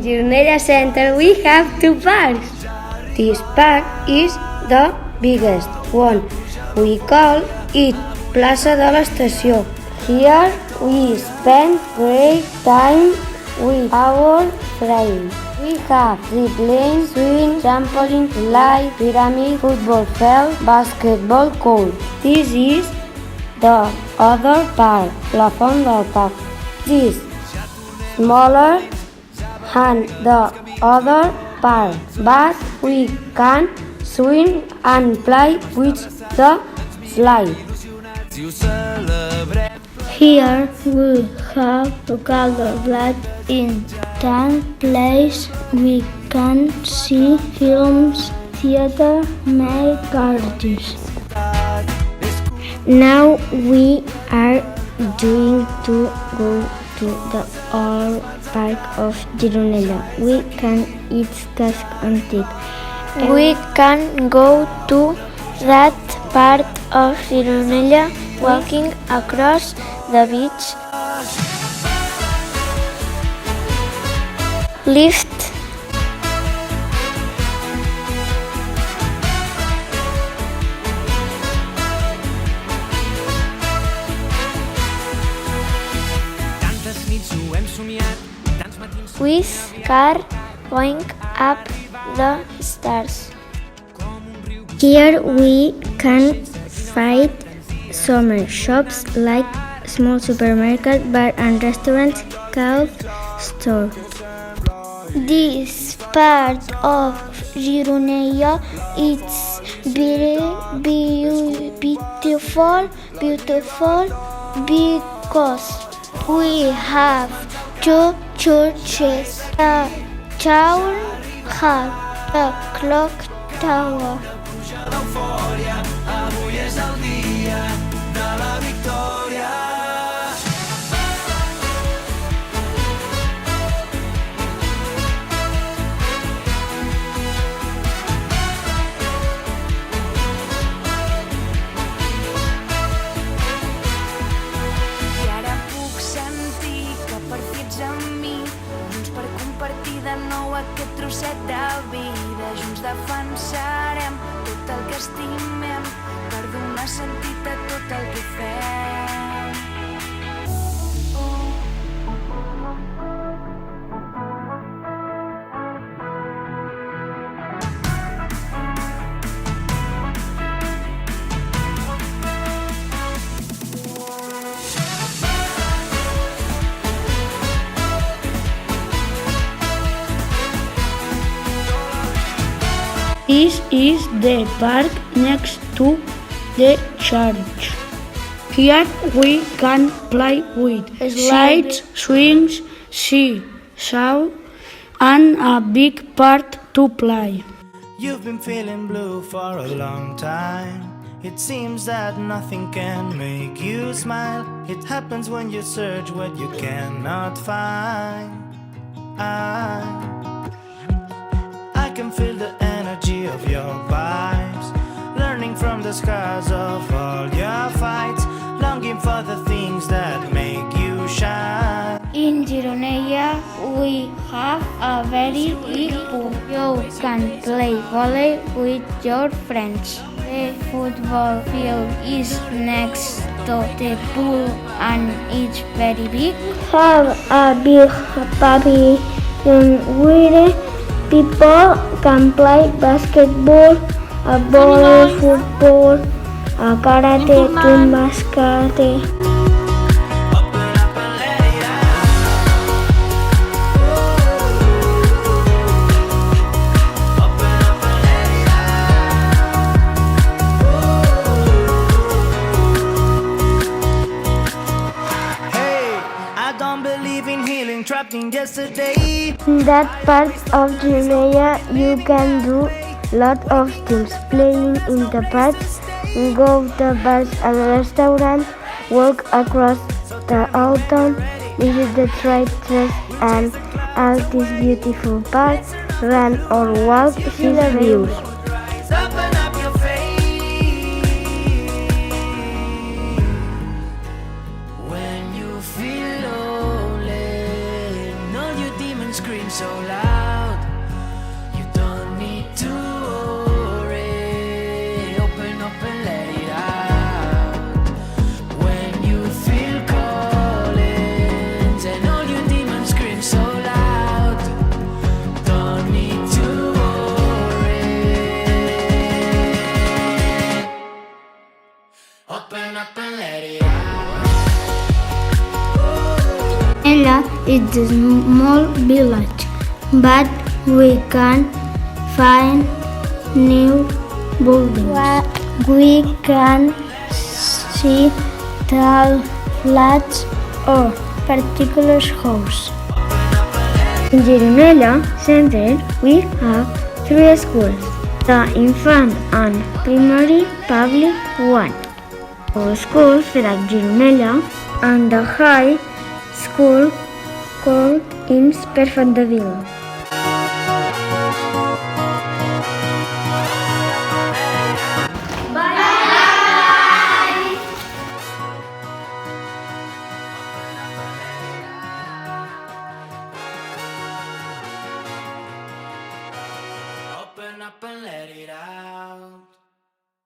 Gironella Center we have two parks. This park is the biggest one. We call it Plaça de l'Estació. Here we spend great time with our friends. We have zip lane, swing, trampoline, slide, pyramid, football field, basketball court. This is the other park, La Font del Parc. This smaller than the other park, but we can swing and play with the slide. Here we have to color blood in 10 places. We can see films, theater, make artists. Now we are going to go to the old park of Gironella. We can eat casc antique. We can go to that part of Gironella walking across the beach. Lift. With car going up the stairs. Here we can find summer shops like small supermarket, bar and restaurants called store. This part of Gironella is very beautiful because we have two churches, the town hall, the clock tower. Aquest trosset de vida, junts defensarem tot el que estimem per donar sentit a tot el que fem. This is the park next to the church. Here we can play with slides, swings, seesaw, and a big part to play. You've been feeling blue for a long time. It seems that nothing can make you smile. It happens when you search what you cannot find. I can feel the energy of your vibes, learning from the scars of all your fights, longing for the things that make you shine. In Gironella, we have a very big pool. You can play volley with your friends. The football field is next to the pool and it's very big. Have a big pavilion where people can play basketball, volley, football, karate, Tumbas karate. Trapped in yesterday. In that part of Gironella, you can do lot of things: playing in the park, go to bars and restaurants, walk across the old town, visit the trade and all these beautiful parks, run or walk, see the views. Open up your face when you feel lonely. Know your demons scream so loud. let it out. Ella is a small village, but we can find new buildings. We can see tall flats or particular houses. In Gironella Center, we have 3 schools: the infant and primary public one, our school Ferac Gironella, and the high school called IMS per Font de Vila.